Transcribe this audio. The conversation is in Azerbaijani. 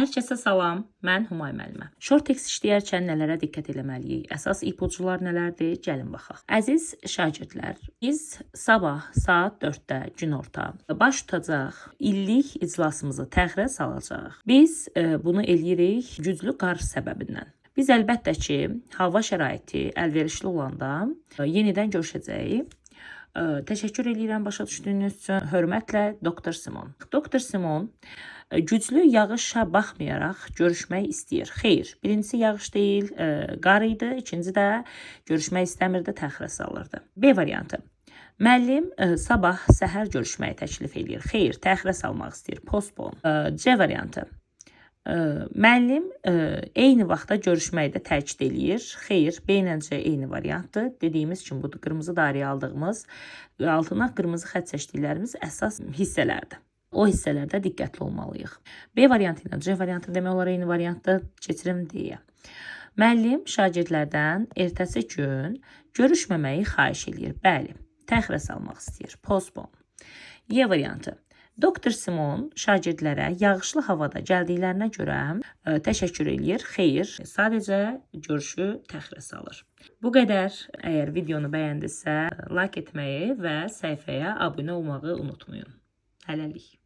Hər kəsə salam, mən Humay müəllimə. Shortex işləyərkən nələrə diqqət etməliyik? Əsas ipucular nələrdir? Gəlin baxaq. Əziz şagirdlər, biz sabah saat 4-də günorta baş tutacaq illik iclasımızı təxirə salacağıq. Biz bunu eləyirik güclü qar səbəbindən. Biz əlbəttə ki, hava şəraiti əlverişli olanda yenidən görüşəcəyik. Təşəkkür edirəm başa düşdüyünüz üçün. Hörmətlə Doktor Simon. Doktor Simon güclü yağışa baxmayaraq görüşmək istəyir. Xeyr, birincisi yağış deyil, qar idi. İkinci də görüşmək istəmirdi, təxirə salırdı. B variantı. Müəllim sabah səhər görüşməyi təklif edir. Xeyr, təxirə salmaq istəyir. Postpone. C variantı. Müəllim eyni vaxtda görüşməkdə təkid eləyir. Xeyr, B ilə C eyni variantdır. Dediyimiz kimi budur. Qırmızı dairəyə aldığımız, altına qırmızı xətt çəkdiklərimiz əsas hissələrdir. O hissələrdə diqqətli olmalıyıq. B variantı ilə C variantı demək olar eyni variantdır. Keçirim D-yə. Müəllim şagirdlərdən ertəsi gün görüşməməyi xahiş eləyir. Bəli, təxirə salmaq istəyir. Postpone. Y variantı. Doktor Simon şagirdlərə yağışlı havada gəldiklərinə görə təşəkkür eləyir. Xeyr, sadəcə görüşü təxirə salır. Bu qədər. Əgər videonu bəyəndisə, like etməyi və səhifəyə abunə olmağı unutmayın. Hələlik.